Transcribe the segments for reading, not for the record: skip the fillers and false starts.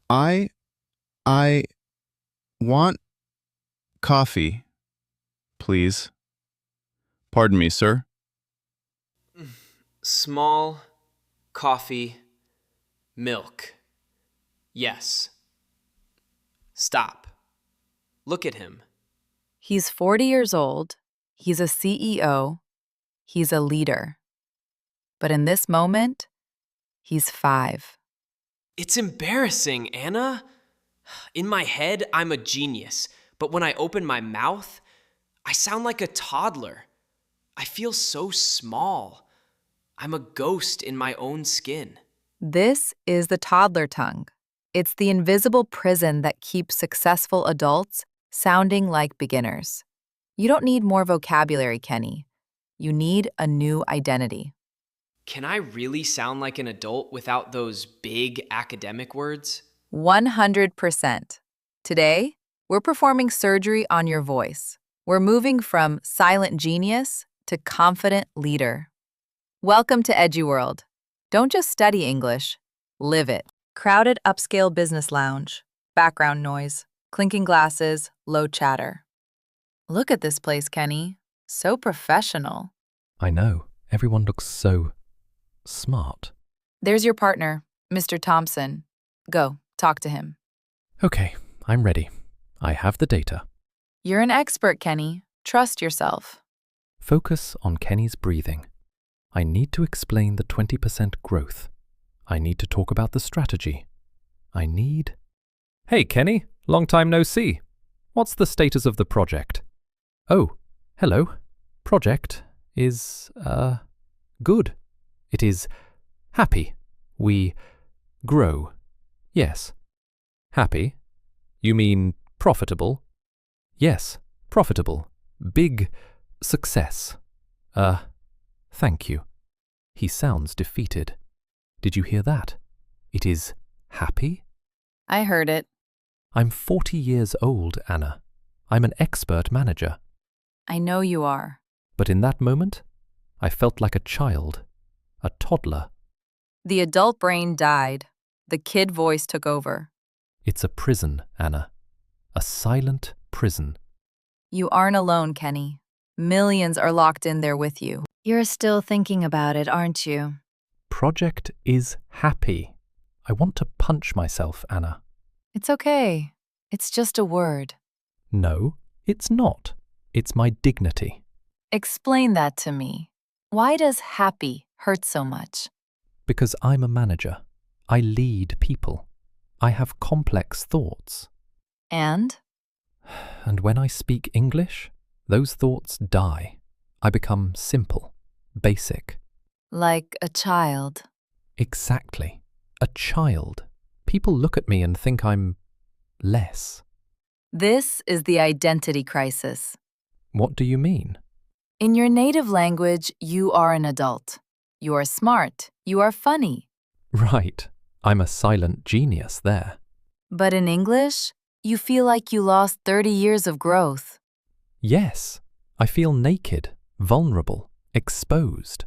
I I want coffee, please. Pardon me, sir. Small, coffee, milk. Yes. Stop. Look at him. He's 40 years old. He's a CEO. He's a leader. But in this moment, he's 5. It's embarrassing, Anna. In my head, I'm a genius, but when I open my mouth, I sound like a toddler. I feel so small. I'm a ghost in my own skin. This is the toddler tongue. It's the invisible prison that keeps successful adults sounding like beginners. You don't need more vocabulary, Kenny. You need a new identity. Can I really sound like an adult without those big academic words? 100%. Today, we're performing surgery on your voice. We're moving from silent genius to confident leader. Welcome to Eduworld. Don't just study English, live it. Crowded upscale business lounge, background noise, clinking glasses, low chatter. Look at this place, Kenny. So professional. I know. Everyone looks so smart. There's your partner, Mr. Thompson. Go, talk to him. Okay, I'm ready. I have the data. You're an expert, Kenny. Trust yourself. Focus on Kenny's breathing. I need to explain the 20% growth. I need to talk about the strategy. Hey, Kenny, long time no see. What's the status of the project? Oh, hello. Project is, good. It is happy. We grow. Yes. Happy? You mean profitable? Yes, profitable. Big success. Thank you. He sounds defeated. Did you hear that? It is happy? I heard it. I'm 40 years old, Anna. I'm an expert manager. I know you are. But in that moment, I felt like a child, a toddler. The adult brain died. The kid voice took over. It's a prison, Anna. A silent prison. You aren't alone, Kenny. Millions are locked in there with you. You're still thinking about it, aren't you? Project is happy. I want to punch myself, Anna. It's okay. It's just a word. No, it's not. It's my dignity. Explain that to me. Why does happy hurt so much? Because I'm a manager. I lead people. I have complex thoughts. And? And when I speak English, those thoughts die. I become simple, basic. Like a child. Exactly. A child. People look at me and think I'm less. This is the identity crisis. What do you mean? In your native language, you are an adult. You are smart. You are funny. Right. I'm a silent genius there. But in English, you feel like you lost 30 years of growth. Yes. I feel naked, vulnerable, exposed.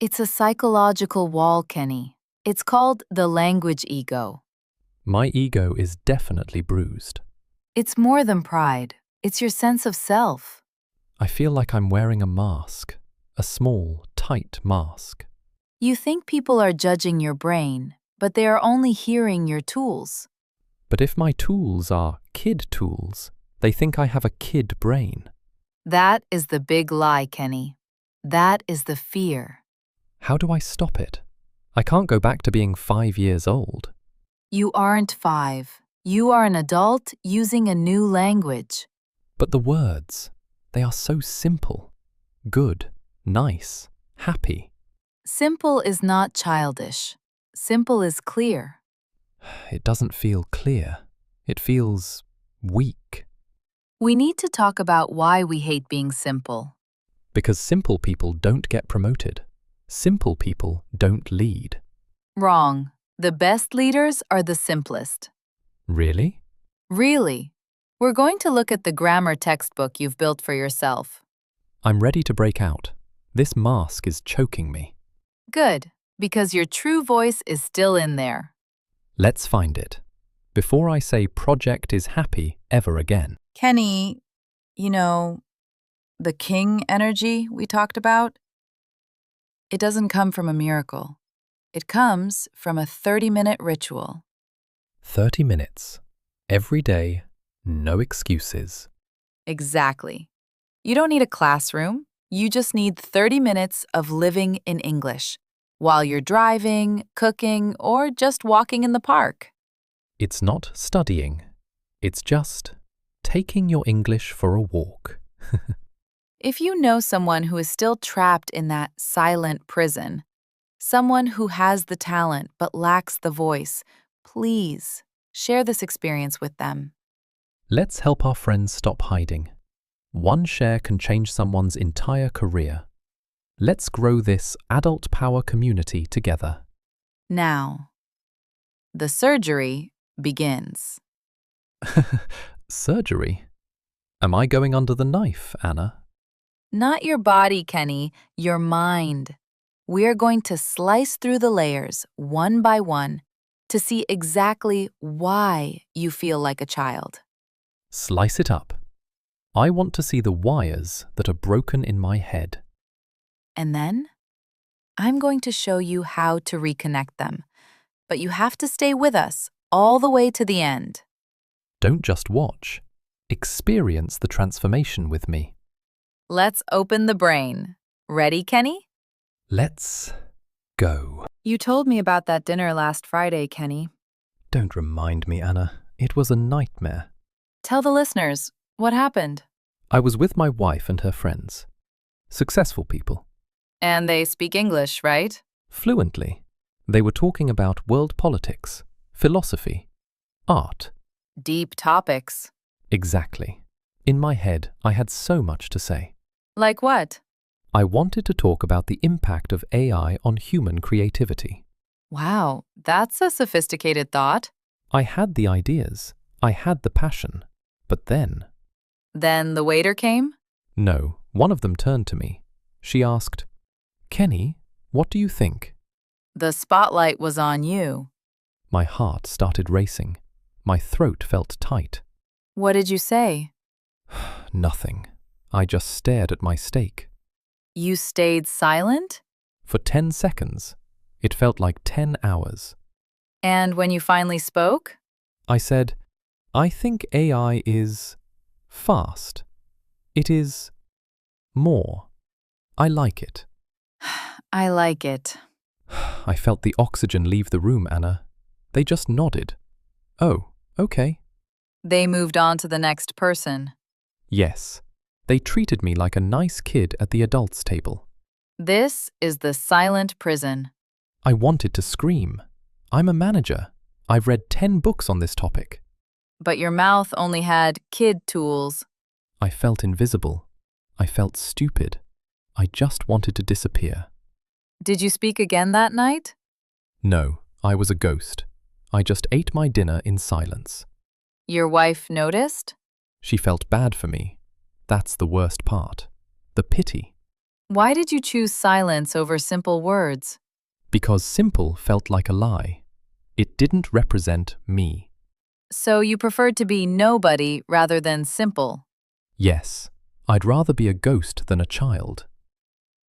It's a psychological wall, Kenny. It's called the language ego. My ego is definitely bruised. It's more than pride. It's your sense of self. I feel like I'm wearing a mask, a small, tight mask. You think people are judging your brain, but they are only hearing your tools. But if my tools are kid tools, they think I have a kid brain. That is the big lie, Kenny. That is the fear. How do I stop it? I can't go back to being 5 years old. You aren't 5. You are an adult using a new language. But the words, they are so simple. Good, nice, happy. Simple is not childish. Simple is clear. It doesn't feel clear. It feels weak. We need to talk about why we hate being simple. Because simple people don't get promoted. Simple people don't lead. Wrong. The best leaders are the simplest. Really? Really. We're going to look at the grammar textbook you've built for yourself. I'm ready to break out. This mask is choking me. Good, because your true voice is still in there. Let's find it. before I say project is happy ever again. Kenny, the king energy we talked about, it doesn't come from a miracle. It comes from a 30-minute ritual. 30 minutes. Every day. No excuses. Exactly. You don't need a classroom. You just need 30 minutes of living in English while you're driving, cooking, or just walking in the park. It's not studying. It's just taking your English for a walk. If you know someone who is still trapped in that silent prison, someone who has the talent but lacks the voice, please share this experience with them. Let's help our friends stop hiding. One share can change someone's entire career. Let's grow this adult power community together. Now, the surgery begins. Surgery? Am I going under the knife, Anna? Not your body, Kenny, your mind. We're going to slice through the layers one by one to see exactly why you feel like a child. Slice it up. I want to see the wires that are broken in my head. And then, I'm going to show you how to reconnect them. But you have to stay with us all the way to the end. Don't just watch. Experience the transformation with me. Let's open the brain. Ready, Kenny? Let's go. You told me about that dinner last Friday, Kenny. Don't remind me, Anna. It was a nightmare. Tell the listeners, what happened? I was with my wife and her friends. Successful people. And they speak English, right? Fluently. They were talking about world politics, philosophy, art. Deep topics. Exactly. In my head, I had so much to say. Like what? I wanted to talk about the impact of AI on human creativity. Wow, that's a sophisticated thought. I had the ideas. I had the passion. But then... Then the waiter came? No, one of them turned to me. She asked, "Kenny, what do you think?" The spotlight was on you. My heart started racing. My throat felt tight. What did you say? Nothing. I just stared at my steak. You stayed silent? For 10 seconds. It felt like 10 hours. And when you finally spoke? I said, "I think AI is fast. It is more. I like it." I like it. I felt the oxygen leave the room, Anna. They just nodded. Oh, okay. They moved on to the next person. Yes. They treated me like a nice kid at the adults' table. This is the silent prison. I wanted to scream. I'm a manager. I've read 10 books on this topic. But your mouth only had kid tools. I felt invisible. I felt stupid. I just wanted to disappear. Did you speak again that night? No, I was a ghost. I just ate my dinner in silence. Your wife noticed? She felt bad for me. That's the worst part. The pity. Why did you choose silence over simple words? Because simple felt like a lie. It didn't represent me. So you preferred to be nobody rather than simple. Yes, I'd rather be a ghost than a child.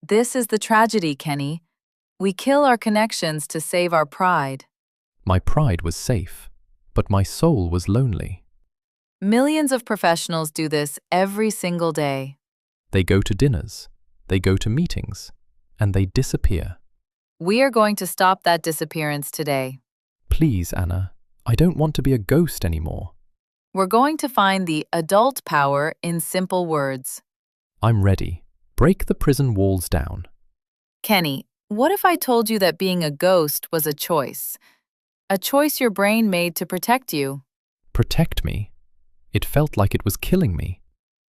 This is the tragedy, Kenny. We kill our connections to save our pride. My pride was safe, but my soul was lonely. Millions of professionals do this every single day. They go to dinners, they go to meetings, and they disappear. We are going to stop that disappearance today. Please, Anna, I don't want to be a ghost anymore. We're going to find the adult power in simple words. I'm ready. Break the prison walls down. Kenny, what if I told you that being a ghost was a choice? A choice your brain made to protect you. Protect me? It felt like it was killing me.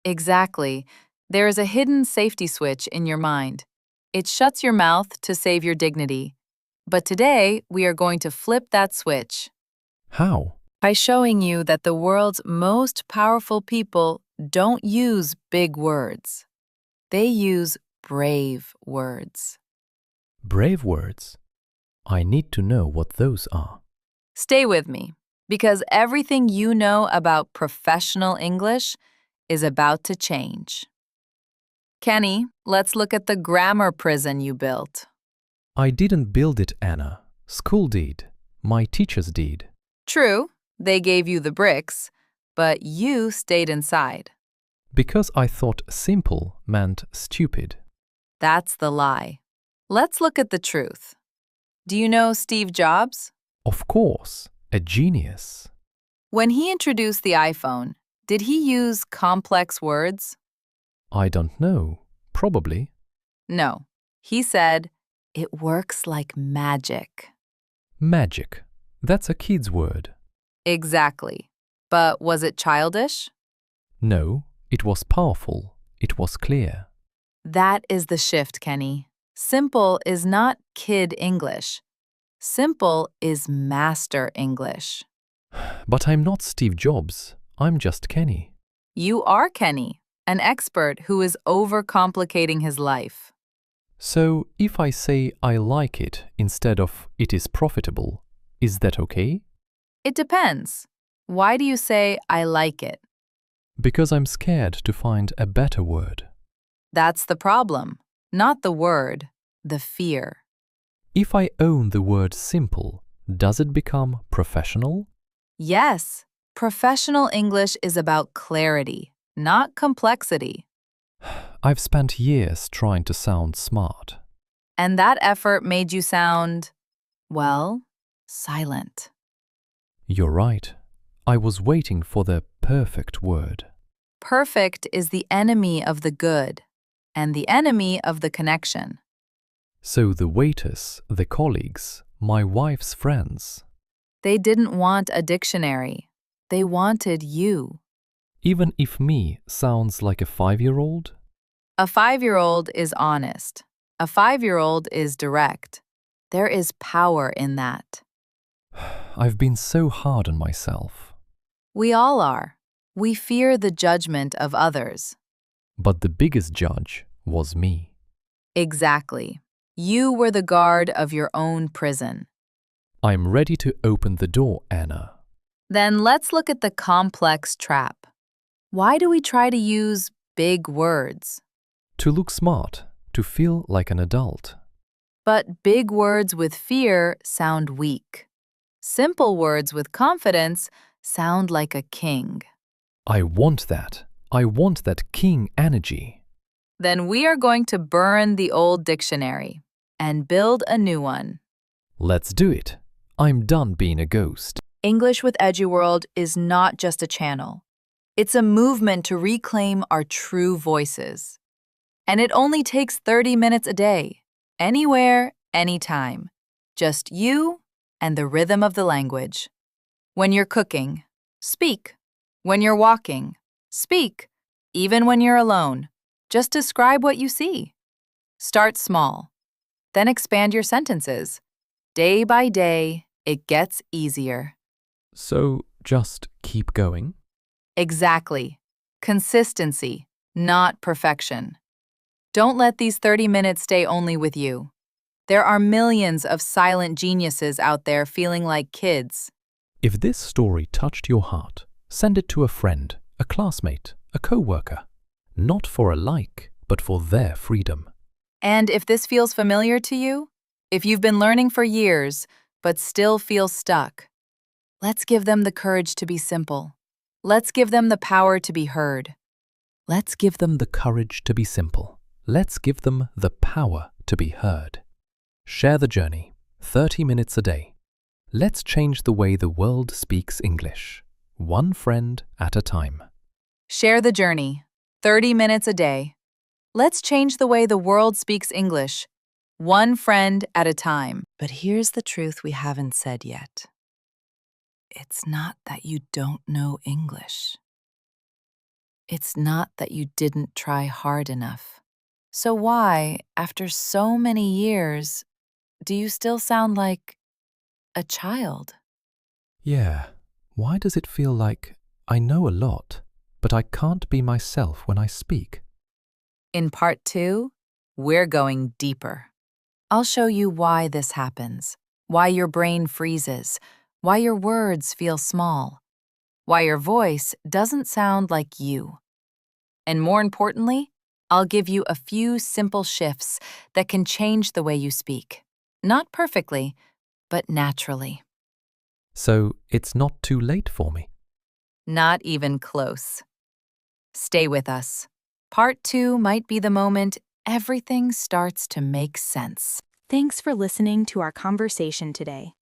Exactly. There is a hidden safety switch in your mind. It shuts your mouth to save your dignity. But today, we are going to flip that switch. How? By showing you that the world's most powerful people don't use big words. They use brave words. Brave words? I need to know what those are. Stay with me. Because everything you know about professional English is about to change. Kenny, let's look at the grammar prison you built. I didn't build it, Anna. School did. My teachers did. True, they gave you the bricks, but you stayed inside. Because I thought simple meant stupid. That's the lie. Let's look at the truth. Do you know Steve Jobs? Of course, a genius. When he introduced the iPhone, did he use complex words? I don't know. Probably. No. He said, "It works like magic." Magic. That's a kid's word. Exactly. But was it childish? No, it was powerful. It was clear. That is the shift, Kenny. Simple is not kid English. Simple is master English. But I'm not Steve Jobs. I'm just Kenny. You are Kenny, an expert who is overcomplicating his life. So if I say I like it instead of it is profitable, is that okay? It depends. Why do you say I like it? Because I'm scared to find a better word. That's the problem. Not the word, the fear. If I own the word simple, does it become professional? Yes, professional English is about clarity, not complexity. I've spent years trying to sound smart. And that effort made you sound, well, silent. You're right. I was waiting for the perfect word. Perfect is the enemy of the good and the enemy of the connection. So the waiters, the colleagues, my wife's friends, They didn't want a dictionary. They wanted you. even if me sounds like a 5-year-old, A 5-year-old is honest. A 5-year-old is direct. There is power in that. I've been so hard on myself. We all are. We fear the judgment of others. But the biggest judge was me. Exactly. You were the guard of your own prison. I'm ready to open the door, Anna. Then let's look at the complex trap. Why do we try to use big words? To look smart, to feel like an adult. But big words with fear sound weak. Simple words with confidence sound like a king. I want that. I want that king energy. Then we are going to burn the old dictionary and build a new one. Let's do it. I'm done being a ghost. English with Eduworld is not just a channel. It's a movement to reclaim our true voices. And it only takes 30 minutes a day, anywhere, anytime. Just you and the rhythm of the language. When you're cooking, speak. When you're walking, speak. Even when you're alone, just describe what you see. Start small, then expand your sentences. Day by day, it gets easier. So just keep going. Exactly. Consistency, not perfection. Don't let these 30 minutes stay only with you. There are millions of silent geniuses out there feeling like kids. If this story touched your heart, send it to a friend, a classmate, a co-worker. Not for a like, but for their freedom. And if this feels familiar to you, if you've been learning for years but still feel stuck, let's give them the courage to be simple. Let's give them the power to be heard. Let's give them the courage to be simple. Let's give them the power to be heard. Share the journey, 30 minutes a day. Let's change the way the world speaks English, one friend at a time. Share the journey, 30 minutes a day. Let's change the way the world speaks English, one friend at a time. But here's the truth we haven't said yet. It's not that you don't know English. It's not that you didn't try hard enough. So why, after so many years, do you still sound like a child? Yeah, why does it feel like I know a lot, but I can't be myself when I speak? In part 2, we're going deeper. I'll show you why this happens, why your brain freezes, why your words feel small, why your voice doesn't sound like you. And more importantly, I'll give you a few simple shifts that can change the way you speak. Not perfectly, but naturally. So it's not too late for me. Not even close. Stay with us. Part 2 might be the moment everything starts to make sense. Thanks for listening to our conversation today.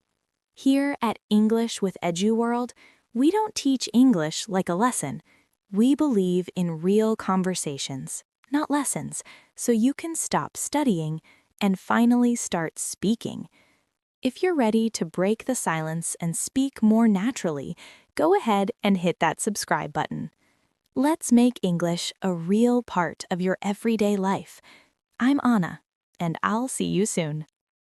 Here at English with Eduworld, we don't teach English like a lesson. We believe in real conversations, not lessons, so you can stop studying and finally start speaking. If you're ready to break the silence and speak more naturally, go ahead and hit that subscribe button. Let's make English a real part of your everyday life. I'm Anna, and I'll see you soon.